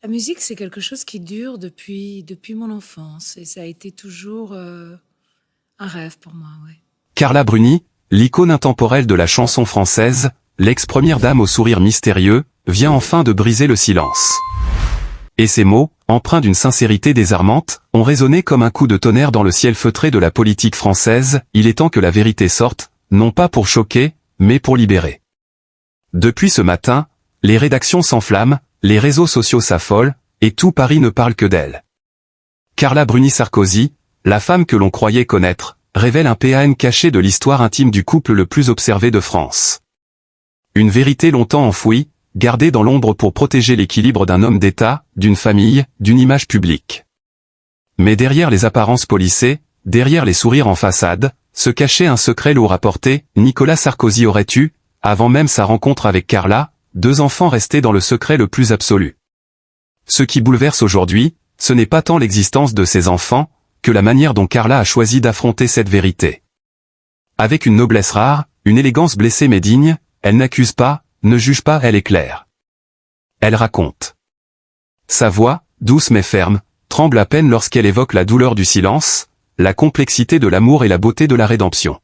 La musique, c'est quelque chose qui dure depuis mon enfance et ça a été toujours un rêve pour moi, ouais. Carla Bruni, l'icône intemporelle de la chanson française, l'ex-première dame au sourire mystérieux, vient enfin de briser le silence. Et ces mots, empreints d'une sincérité désarmante, ont résonné comme un coup de tonnerre dans le ciel feutré de la politique française. Il est temps que la vérité sorte, non pas pour choquer, mais pour libérer. Depuis ce matin, les rédactions s'enflamment, les réseaux sociaux s'affolent, et tout Paris ne parle que d'elle. Carla Bruni Sarkozy, la femme que l'on croyait connaître, révèle un PAN caché de l'histoire intime du couple le plus observé de France. Une vérité longtemps enfouie, gardée dans l'ombre pour protéger l'équilibre d'un homme d'État, d'une famille, d'une image publique. Mais derrière les apparences polissées, derrière les sourires en façade, se cachait un secret lourd à porter. Nicolas Sarkozy aurait eu, avant même sa rencontre avec Carla, 2 enfants restés dans le secret le plus absolu. Ce qui bouleverse aujourd'hui, ce n'est pas tant l'existence de ces enfants, que la manière dont Carla a choisi d'affronter cette vérité. Avec une noblesse rare, une élégance blessée mais digne, elle n'accuse pas, ne juge pas, elle éclaire. Elle raconte. Sa voix, douce mais ferme, tremble à peine lorsqu'elle évoque la douleur du silence, la complexité de l'amour et la beauté de la rédemption.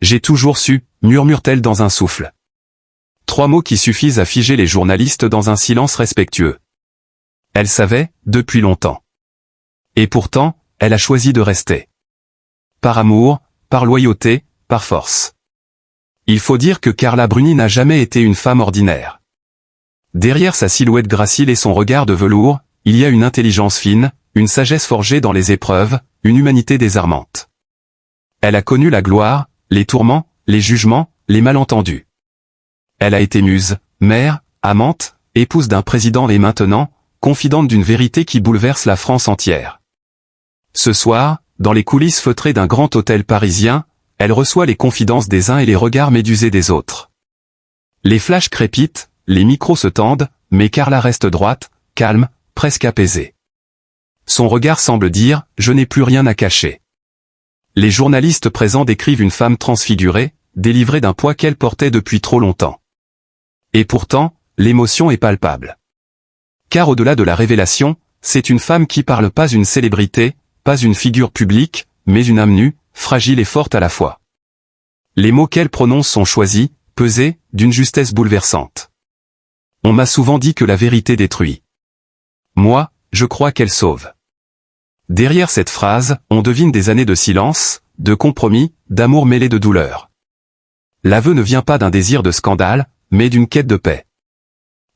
J'ai toujours su, murmure-t-elle dans un souffle. 3 mots qui suffisent à figer les journalistes dans un silence respectueux. Elle savait, depuis longtemps. Et pourtant, elle a choisi de rester. Par amour, par loyauté, par force. Il faut dire que Carla Bruni n'a jamais été une femme ordinaire. Derrière sa silhouette gracile et son regard de velours, il y a une intelligence fine, une sagesse forgée dans les épreuves, une humanité désarmante. Elle a connu la gloire, les tourments, les jugements, les malentendus. Elle a été muse, mère, amante, épouse d'un président et maintenant, confidente d'une vérité qui bouleverse la France entière. Ce soir, dans les coulisses feutrées d'un grand hôtel parisien, elle reçoit les confidences des uns et les regards médusés des autres. Les flashs crépitent, les micros se tendent, mais Carla reste droite, calme, presque apaisée. Son regard semble dire « Je n'ai plus rien à cacher ». Les journalistes présents décrivent une femme transfigurée, délivrée d'un poids qu'elle portait depuis trop longtemps. Et pourtant, l'émotion est palpable. Car au-delà de la révélation, c'est une femme qui parle, pas une célébrité, pas une figure publique, mais une âme nue, fragile et forte à la fois. Les mots qu'elle prononce sont choisis, pesés, d'une justesse bouleversante. On m'a souvent dit que la vérité détruit. Moi, je crois qu'elle sauve. Derrière cette phrase, on devine des années de silence, de compromis, d'amour mêlé de douleur. L'aveu ne vient pas d'un désir de scandale, mais d'une quête de paix.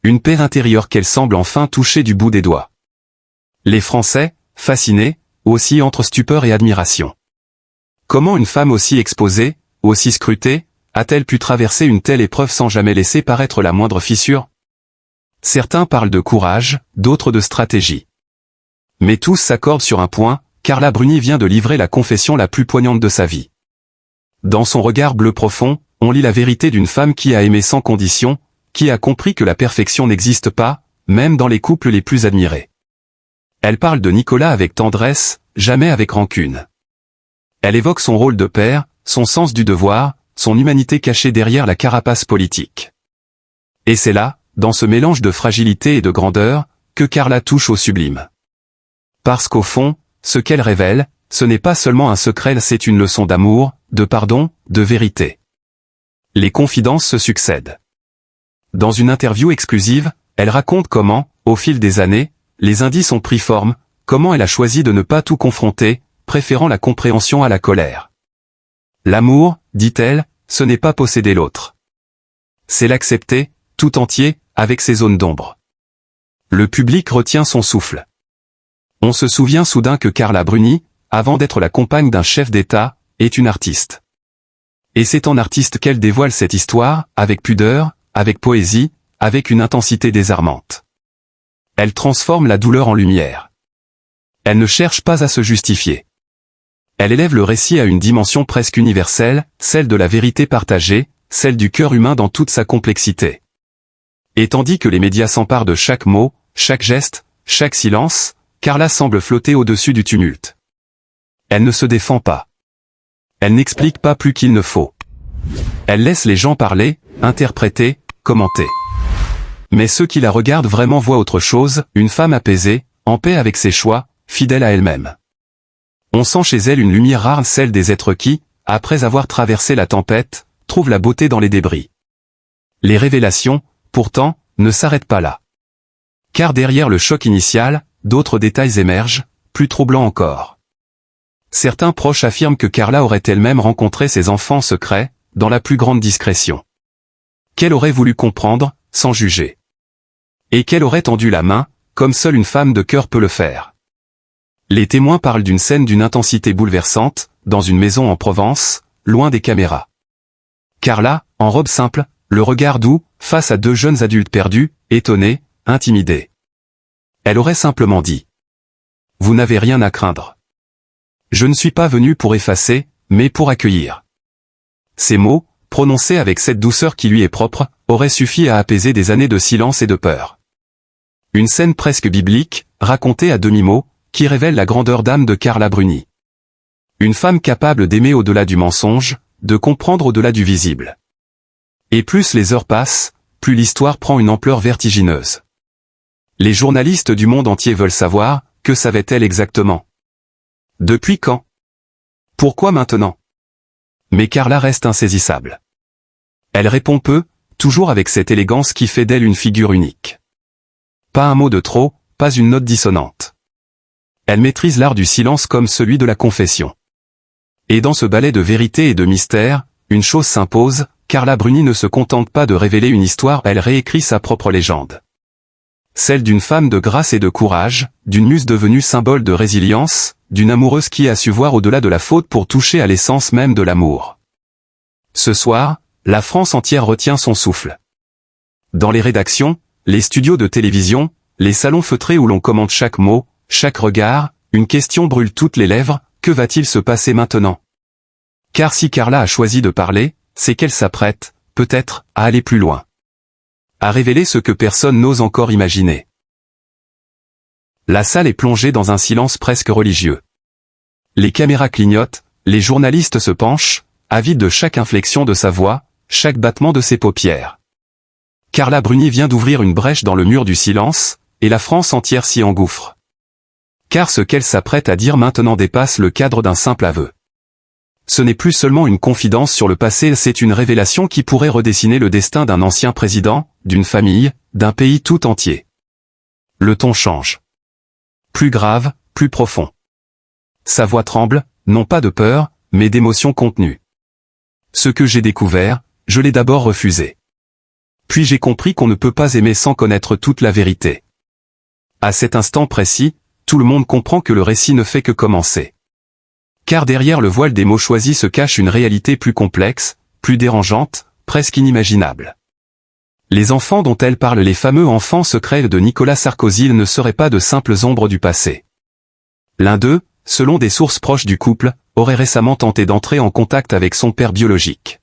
Une paix intérieure qu'elle semble enfin toucher du bout des doigts. Les Français, fascinés, aussi entre stupeur et admiration. Comment une femme aussi exposée, aussi scrutée, a-t-elle pu traverser une telle épreuve sans jamais laisser paraître la moindre fissure? Certains parlent de courage, d'autres de stratégie. Mais tous s'accordent sur un point, Carla Bruni vient de livrer la confession la plus poignante de sa vie. Dans son regard bleu profond, on lit la vérité d'une femme qui a aimé sans condition, qui a compris que la perfection n'existe pas, même dans les couples les plus admirés. Elle parle de Nicolas avec tendresse, jamais avec rancune. Elle évoque son rôle de père, son sens du devoir, son humanité cachée derrière la carapace politique. Et c'est là, dans ce mélange de fragilité et de grandeur, que Carla touche au sublime. Parce qu'au fond, ce qu'elle révèle, ce n'est pas seulement un secret, c'est une leçon d'amour, de pardon, de vérité. Les confidences se succèdent. Dans une interview exclusive, elle raconte comment, au fil des années, les indices ont pris forme, comment elle a choisi de ne pas tout confronter, préférant la compréhension à la colère. L'amour, dit-elle, ce n'est pas posséder l'autre. C'est l'accepter, tout entier, avec ses zones d'ombre. Le public retient son souffle. On se souvient soudain que Carla Bruni, avant d'être la compagne d'un chef d'État, est une artiste. Et c'est en artiste qu'elle dévoile cette histoire, avec pudeur, avec poésie, avec une intensité désarmante. Elle transforme la douleur en lumière. Elle ne cherche pas à se justifier. Elle élève le récit à une dimension presque universelle, celle de la vérité partagée, celle du cœur humain dans toute sa complexité. Et tandis que les médias s'emparent de chaque mot, chaque geste, chaque silence, Carla semble flotter au-dessus du tumulte. Elle ne se défend pas. Elle n'explique pas plus qu'il ne faut. Elle laisse les gens parler, interpréter, commenter. Mais ceux qui la regardent vraiment voient autre chose, une femme apaisée, en paix avec ses choix, fidèle à elle-même. On sent chez elle une lumière rare, celle des êtres qui, après avoir traversé la tempête, trouvent la beauté dans les débris. Les révélations, pourtant, ne s'arrêtent pas là. Car derrière le choc initial, d'autres détails émergent, plus troublants encore. Certains proches affirment que Carla aurait elle-même rencontré ses enfants secrets, dans la plus grande discrétion. Qu'elle aurait voulu comprendre, sans juger. Et qu'elle aurait tendu la main, comme seule une femme de cœur peut le faire. Les témoins parlent d'une scène d'une intensité bouleversante, dans une maison en Provence, loin des caméras. Carla, en robe simple, le regard doux, face à deux jeunes adultes perdus, étonnés, intimidés. Elle aurait simplement dit : « Vous n'avez rien à craindre. Je ne suis pas venu pour effacer, mais pour accueillir. » Ces mots, prononcés avec cette douceur qui lui est propre, auraient suffi à apaiser des années de silence et de peur. Une scène presque biblique, racontée à demi-mot, qui révèle la grandeur d'âme de Carla Bruni. Une femme capable d'aimer au-delà du mensonge, de comprendre au-delà du visible. Et plus les heures passent, plus l'histoire prend une ampleur vertigineuse. Les journalistes du monde entier veulent savoir, que savait-elle exactement? Depuis quand? Pourquoi maintenant? Mais Carla reste insaisissable. Elle répond peu, toujours avec cette élégance qui fait d'elle une figure unique. Pas un mot de trop, pas une note dissonante. Elle maîtrise l'art du silence comme celui de la confession. Et dans ce ballet de vérité et de mystère, une chose s'impose, Carla Bruni ne se contente pas de révéler une histoire, elle réécrit sa propre légende. Celle d'une femme de grâce et de courage, d'une muse devenue symbole de résilience, d'une amoureuse qui a su voir au-delà de la faute pour toucher à l'essence même de l'amour. Ce soir, la France entière retient son souffle. Dans les rédactions, les studios de télévision, les salons feutrés où l'on commente chaque mot, chaque regard, une question brûle toutes les lèvres, que va-t-il se passer maintenant? Car si Carla a choisi de parler, c'est qu'elle s'apprête, peut-être, à aller plus loin. À révéler ce que personne n'ose encore imaginer. La salle est plongée dans un silence presque religieux. Les caméras clignotent, les journalistes se penchent, avides de chaque inflexion de sa voix, chaque battement de ses paupières. Carla Bruni vient d'ouvrir une brèche dans le mur du silence, et la France entière s'y engouffre. Car ce qu'elle s'apprête à dire maintenant dépasse le cadre d'un simple aveu. Ce n'est plus seulement une confidence sur le passé, c'est une révélation qui pourrait redessiner le destin d'un ancien président, d'une famille, d'un pays tout entier. Le ton change. Plus grave, plus profond. Sa voix tremble, non pas de peur, mais d'émotion contenue. Ce que j'ai découvert, je l'ai d'abord refusé. Puis j'ai compris qu'on ne peut pas aimer sans connaître toute la vérité. À cet instant précis, tout le monde comprend que le récit ne fait que commencer. Car derrière le voile des mots choisis se cache une réalité plus complexe, plus dérangeante, presque inimaginable. Les enfants dont elle parle, les fameux enfants secrets de Nicolas Sarkozy, ne seraient pas de simples ombres du passé. L'un d'eux, selon des sources proches du couple, aurait récemment tenté d'entrer en contact avec son père biologique.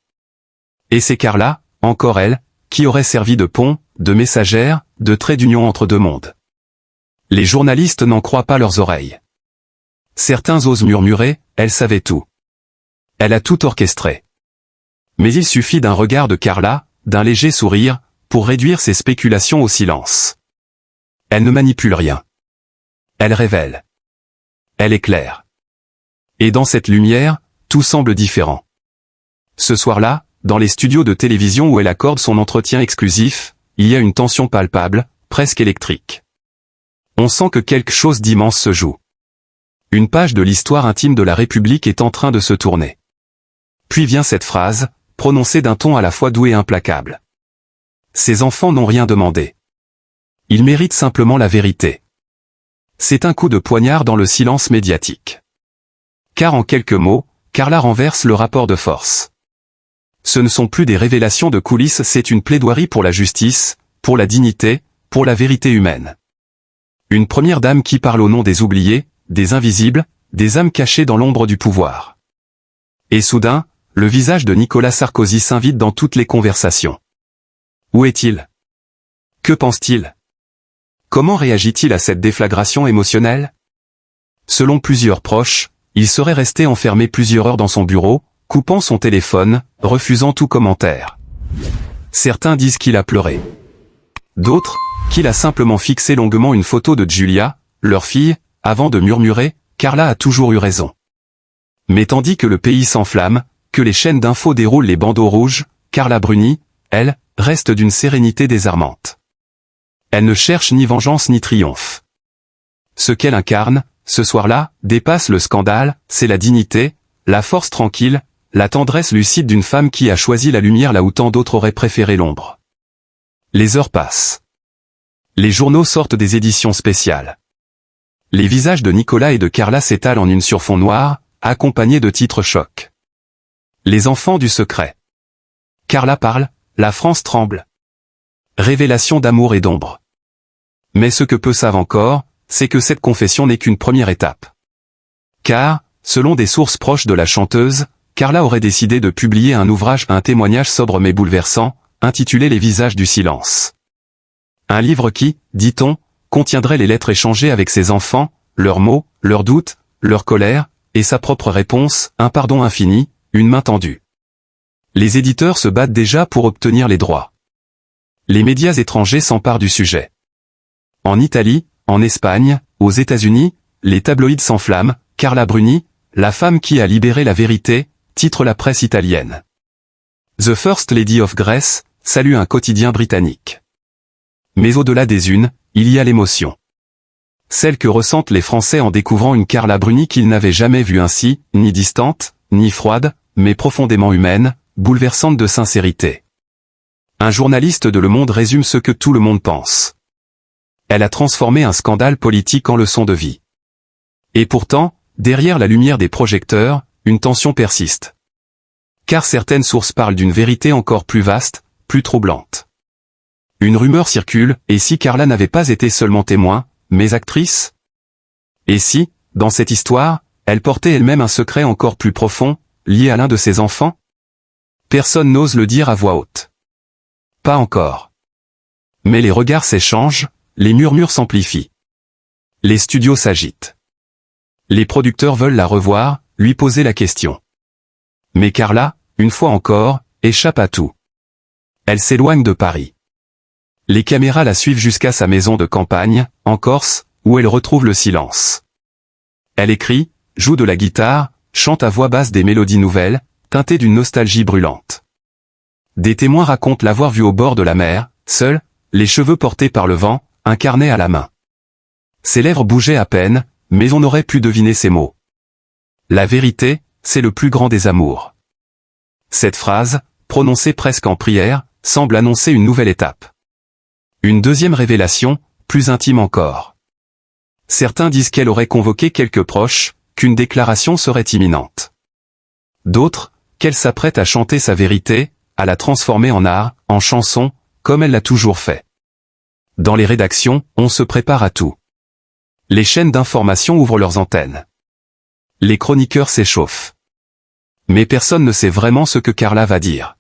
Et c'est Carla, encore elle, qui aurait servi de pont, de messagère, de trait d'union entre deux mondes. Les journalistes n'en croient pas leurs oreilles. Certains osent murmurer, elle savait tout. Elle a tout orchestré. Mais il suffit d'un regard de Carla, d'un léger sourire, pour réduire ses spéculations au silence. Elle ne manipule rien. Elle révèle. Elle éclaire. Et dans cette lumière, tout semble différent. Ce soir-là, dans les studios de télévision où elle accorde son entretien exclusif, il y a une tension palpable, presque électrique. On sent que quelque chose d'immense se joue. Une page de l'histoire intime de la République est en train de se tourner. Puis vient cette phrase, prononcée d'un ton à la fois doux et implacable. Ces enfants n'ont rien demandé. Ils méritent simplement la vérité. C'est un coup de poignard dans le silence médiatique. Car en quelques mots, Carla renverse le rapport de force. Ce ne sont plus des révélations de coulisses, c'est une plaidoirie pour la justice, pour la dignité, pour la vérité humaine. Une première dame qui parle au nom des oubliés, des invisibles, des âmes cachées dans l'ombre du pouvoir. Et soudain, le visage de Nicolas Sarkozy s'invite dans toutes les conversations. Où est-il? Que pense-t-il? Comment réagit-il à cette déflagration émotionnelle? Selon plusieurs proches, il serait resté enfermé plusieurs heures dans son bureau, coupant son téléphone, refusant tout commentaire. Certains disent qu'il a pleuré. D'autres, qu'il a simplement fixé longuement une photo de Giulia, leur fille, avant de murmurer « Carla a toujours eu raison ». Mais tandis que le pays s'enflamme, que les chaînes d'infos déroulent les bandeaux rouges, Carla Bruni, elle, reste d'une sérénité désarmante. Elle ne cherche ni vengeance ni triomphe. Ce qu'elle incarne, ce soir-là, dépasse le scandale, c'est la dignité, la force tranquille, la tendresse lucide d'une femme qui a choisi la lumière là où tant d'autres auraient préféré l'ombre. Les heures passent. Les journaux sortent des éditions spéciales. Les visages de Nicolas et de Carla s'étalent en une sur fond noir, accompagnés de titres chocs. Les enfants du secret. Carla parle, la France tremble. Révélation d'amour et d'ombre. Mais ce que peu savent encore, c'est que cette confession n'est qu'une première étape. Car, selon des sources proches de la chanteuse, Carla aurait décidé de publier un ouvrage, un témoignage sobre mais bouleversant, intitulé Les visages du silence. Un livre qui, dit-on, contiendrait les lettres échangées avec ses enfants, leurs mots, leurs doutes, leur colère, et sa propre réponse, un pardon infini, une main tendue. Les éditeurs se battent déjà pour obtenir les droits. Les médias étrangers s'emparent du sujet. En Italie, en Espagne, aux États-Unis, les tabloïds s'enflamment, Carla Bruni, la femme qui a libéré la vérité, titre la presse italienne. The First Lady of Grace, salue un quotidien britannique. Mais au-delà des unes, il y a l'émotion. Celle que ressentent les Français en découvrant une Carla Bruni qu'ils n'avaient jamais vue ainsi, ni distante, ni froide, mais profondément humaine, bouleversante de sincérité. Un journaliste de Le Monde résume ce que tout le monde pense. Elle a transformé un scandale politique en leçon de vie. Et pourtant, derrière la lumière des projecteurs, une tension persiste. Car certaines sources parlent d'une vérité encore plus vaste, plus troublante. Une rumeur circule, et si Carla n'avait pas été seulement témoin, mais actrice? Et si, dans cette histoire, elle portait elle-même un secret encore plus profond, lié à l'un de ses enfants? Personne n'ose le dire à voix haute. Pas encore. Mais les regards s'échangent, les murmures s'amplifient. Les studios s'agitent. Les producteurs veulent la revoir, lui poser la question. Mais Carla, une fois encore, échappe à tout. Elle s'éloigne de Paris. Les caméras la suivent jusqu'à sa maison de campagne, en Corse, où elle retrouve le silence. Elle écrit, joue de la guitare, chante à voix basse des mélodies nouvelles, teintées d'une nostalgie brûlante. Des témoins racontent l'avoir vue au bord de la mer, seule, les cheveux portés par le vent, un carnet à la main. Ses lèvres bougeaient à peine, mais on aurait pu deviner ces mots. La vérité, c'est le plus grand des amours. Cette phrase, prononcée presque en prière, semble annoncer une nouvelle étape. Une deuxième révélation, plus intime encore. Certains disent qu'elle aurait convoqué quelques proches, qu'une déclaration serait imminente. D'autres, qu'elle s'apprête à chanter sa vérité, à la transformer en art, en chanson, comme elle l'a toujours fait. Dans les rédactions, on se prépare à tout. Les chaînes d'information ouvrent leurs antennes. Les chroniqueurs s'échauffent. Mais personne ne sait vraiment ce que Carla va dire.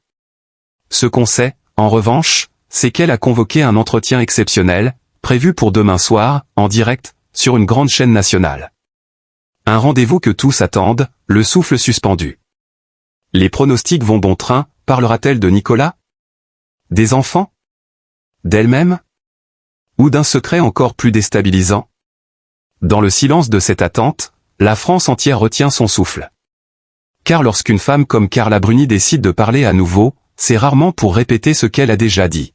Ce qu'on sait, en revanche, c'est qu'elle a convoqué un entretien exceptionnel, prévu pour demain soir, en direct, sur une grande chaîne nationale. Un rendez-vous que tous attendent, le souffle suspendu. Les pronostics vont bon train, parlera-t-elle de Nicolas? Des enfants? D'elle-même? Ou d'un secret encore plus déstabilisant? Dans le silence de cette attente, la France entière retient son souffle. Car lorsqu'une femme comme Carla Bruni décide de parler à nouveau, c'est rarement pour répéter ce qu'elle a déjà dit.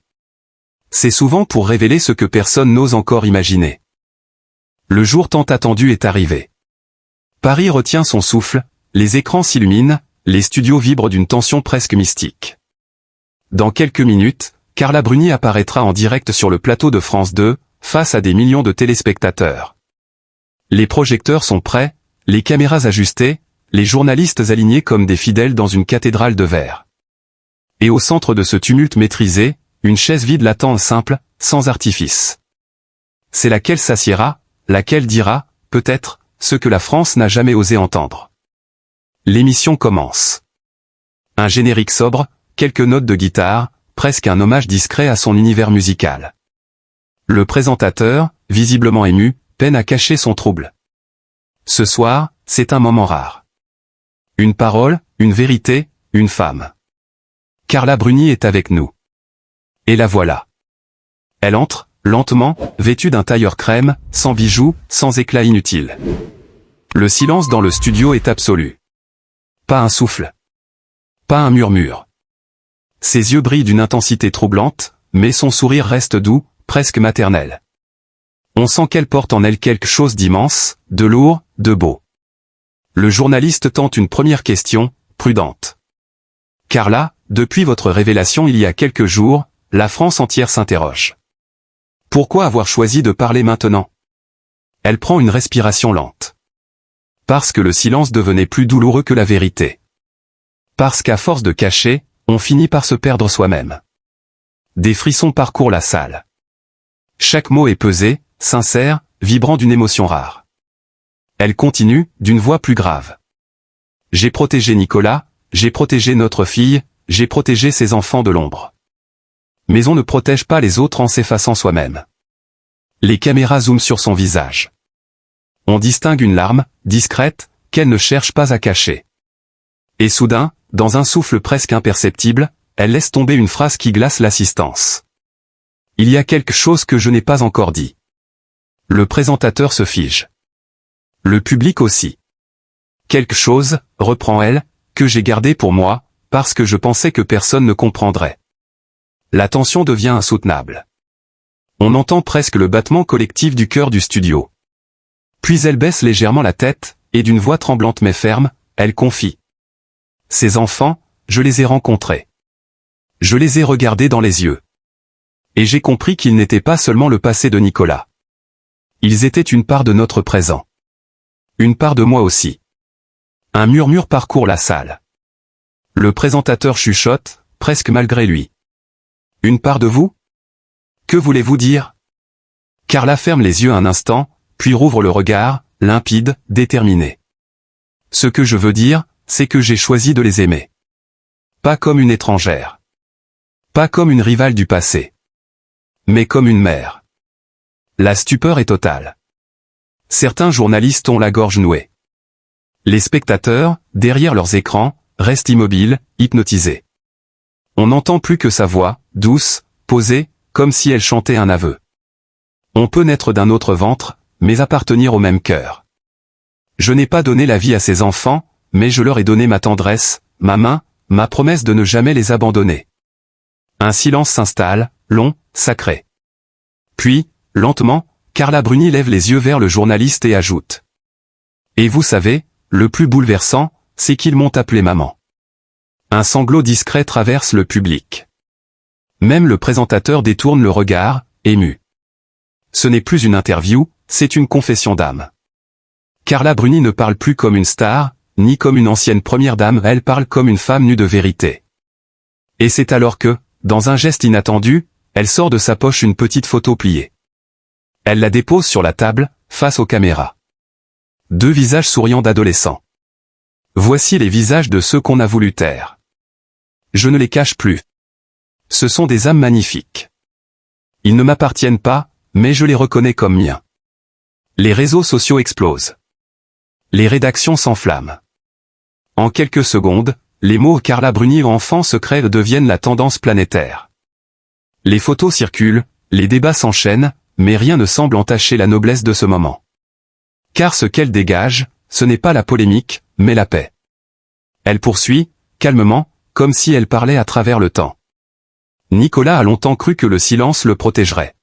C'est souvent pour révéler ce que personne n'ose encore imaginer. Le jour tant attendu est arrivé. Paris retient son souffle, les écrans s'illuminent, les studios vibrent d'une tension presque mystique. Dans quelques minutes, Carla Bruni apparaîtra en direct sur le plateau de France 2, face à des millions de téléspectateurs. Les projecteurs sont prêts, les caméras ajustées, les journalistes alignés comme des fidèles dans une cathédrale de verre. Et au centre de ce tumulte maîtrisé, une chaise vide l'attend simple, sans artifice. C'est laquelle s'assiera, laquelle dira, peut-être, ce que la France n'a jamais osé entendre. L'émission commence. Un générique sobre, quelques notes de guitare, presque un hommage discret à son univers musical. Le présentateur, visiblement ému, peine à cacher son trouble. Ce soir, c'est un moment rare. Une parole, une vérité, une femme. Carla Bruni est avec nous. Et la voilà. Elle entre, lentement, vêtue d'un tailleur crème, sans bijoux, sans éclat inutile. Le silence dans le studio est absolu. Pas un souffle. Pas un murmure. Ses yeux brillent d'une intensité troublante, mais son sourire reste doux, presque maternel. On sent qu'elle porte en elle quelque chose d'immense, de lourd, de beau. Le journaliste tente une première question, prudente. Carla, depuis votre révélation il y a quelques jours, la France entière s'interroge. Pourquoi avoir choisi de parler maintenant? Elle prend une respiration lente. Parce que le silence devenait plus douloureux que la vérité. Parce qu'à force de cacher, on finit par se perdre soi-même. Des frissons parcourent la salle. Chaque mot est pesé, sincère, vibrant d'une émotion rare. Elle continue, d'une voix plus grave. J'ai protégé Nicolas, j'ai protégé notre fille, j'ai protégé ses enfants de l'ombre. Mais on ne protège pas les autres en s'effaçant soi-même. Les caméras zooment sur son visage. On distingue une larme, discrète, qu'elle ne cherche pas à cacher. Et soudain, dans un souffle presque imperceptible, elle laisse tomber une phrase qui glace l'assistance. Il y a quelque chose que je n'ai pas encore dit. Le présentateur se fige. Le public aussi. Quelque chose, reprend-elle, que j'ai gardé pour moi, parce que je pensais que personne ne comprendrait. La tension devient insoutenable. On entend presque le battement collectif du cœur du studio. Puis elle baisse légèrement la tête, et d'une voix tremblante mais ferme, elle confie. Ces enfants, je les ai rencontrés. Je les ai regardés dans les yeux. Et j'ai compris qu'ils n'étaient pas seulement le passé de Nicolas. Ils étaient une part de notre présent. Une part de moi aussi. Un murmure parcourt la salle. Le présentateur chuchote, presque malgré lui. Une part de vous? Que voulez-vous dire? Carla ferme les yeux un instant, puis rouvre le regard, limpide, déterminé. Ce que je veux dire, c'est que j'ai choisi de les aimer. Pas comme une étrangère. Pas comme une rivale du passé. Mais comme une mère. La stupeur est totale. Certains journalistes ont la gorge nouée. Les spectateurs, derrière leurs écrans, restent immobiles, hypnotisés. On n'entend plus que sa voix, douce, posée, comme si elle chantait un aveu. On peut naître d'un autre ventre, mais appartenir au même cœur. Je n'ai pas donné la vie à ces enfants, mais je leur ai donné ma tendresse, ma main, ma promesse de ne jamais les abandonner. Un silence s'installe, long, sacré. Puis, lentement, Carla Bruni lève les yeux vers le journaliste et ajoute. Et vous savez, le plus bouleversant, c'est qu'ils m'ont appelé maman. Un sanglot discret traverse le public. Même le présentateur détourne le regard, ému. Ce n'est plus une interview, c'est une confession d'âme. Carla Bruni ne parle plus comme une star, ni comme une ancienne première dame, elle parle comme une femme nue de vérité. Et c'est alors que, dans un geste inattendu, elle sort de sa poche une petite photo pliée. Elle la dépose sur la table, face aux caméras. Deux visages souriants d'adolescents. Voici les visages de ceux qu'on a voulu taire. Je ne les cache plus. Ce sont des âmes magnifiques. Ils ne m'appartiennent pas, mais je les reconnais comme miens. Les réseaux sociaux explosent. Les rédactions s'enflamment. En quelques secondes, les mots Carla Bruni enfant secret deviennent la tendance planétaire. Les photos circulent, les débats s'enchaînent, mais rien ne semble entacher la noblesse de ce moment. Car ce qu'elle dégage, ce n'est pas la polémique, mais la paix. Elle poursuit, calmement, comme si elle parlait à travers le temps. Nicolas a longtemps cru que le silence le protégerait.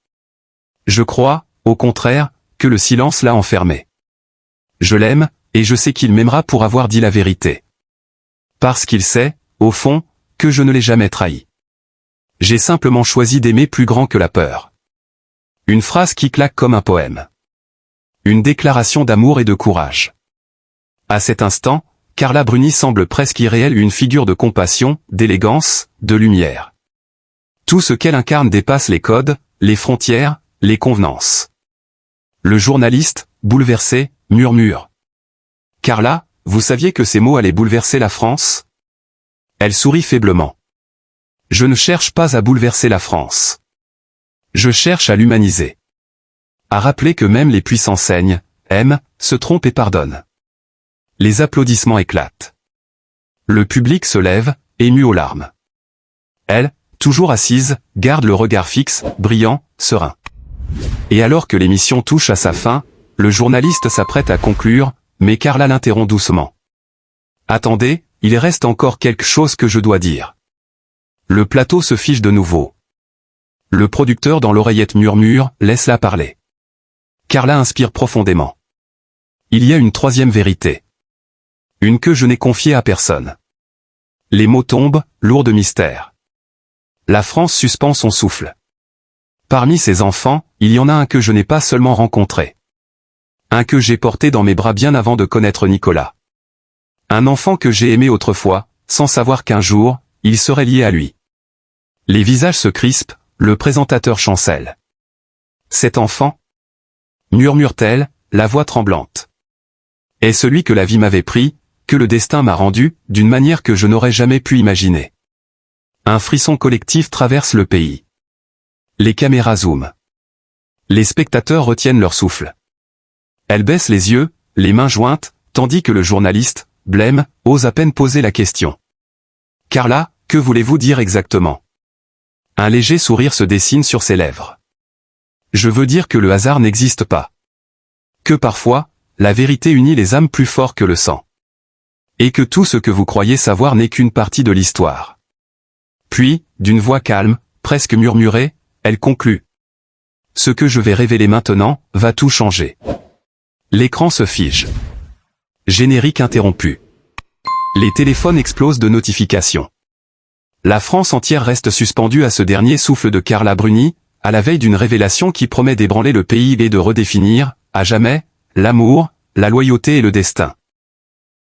Je crois, au contraire, que le silence l'a enfermé. Je l'aime, et je sais qu'il m'aimera pour avoir dit la vérité. Parce qu'il sait, au fond, que je ne l'ai jamais trahi. J'ai simplement choisi d'aimer plus grand que la peur. Une phrase qui claque comme un poème. Une déclaration d'amour et de courage. À cet instant, Carla Bruni semble presque irréelle, une figure de compassion, d'élégance, de lumière. Tout ce qu'elle incarne dépasse les codes, les frontières, les convenances. Le journaliste, bouleversé, murmure. Carla, vous saviez que ces mots allaient bouleverser la France? Elle sourit faiblement. Je ne cherche pas à bouleverser la France. Je cherche à l'humaniser. À rappeler que même les puissants saignent, aiment, se trompent et pardonnent. Les applaudissements éclatent. Le public se lève, ému aux larmes. Elle, toujours assise, garde le regard fixe, brillant, serein. Et alors que l'émission touche à sa fin, le journaliste s'apprête à conclure, mais Carla l'interrompt doucement. « Attendez, il reste encore quelque chose que je dois dire. » Le plateau se fige de nouveau. Le producteur dans l'oreillette murmure, laisse-la parler. Carla inspire profondément. Il y a une troisième vérité. Une que je n'ai confiée à personne. Les mots tombent, lourds de mystère. La France suspend son souffle. Parmi ses enfants, il y en a un que je n'ai pas seulement rencontré. Un que j'ai porté dans mes bras bien avant de connaître Nicolas. Un enfant que j'ai aimé autrefois, sans savoir qu'un jour, il serait lié à lui. Les visages se crispent, le présentateur chancelle. Cet enfant, murmure-t-elle, la voix tremblante, est celui que la vie m'avait pris, que le destin m'a rendu, d'une manière que je n'aurais jamais pu imaginer. Un frisson collectif traverse le pays. Les caméras zooment. Les spectateurs retiennent leur souffle. Elle baisse les yeux, les mains jointes, tandis que le journaliste, blême, ose à peine poser la question. « Carla, que voulez-vous dire exactement ?» Un léger sourire se dessine sur ses lèvres. « Je veux dire que le hasard n'existe pas. Que parfois, la vérité unit les âmes plus fort que le sang. Et que tout ce que vous croyez savoir n'est qu'une partie de l'histoire. » Puis, d'une voix calme, presque murmurée, elle conclut. « Ce que je vais révéler maintenant, va tout changer. » L'écran se fige. Générique interrompu. Les téléphones explosent de notifications. La France entière reste suspendue à ce dernier souffle de Carla Bruni, à la veille d'une révélation qui promet d'ébranler le pays et de redéfinir, à jamais, l'amour, la loyauté et le destin.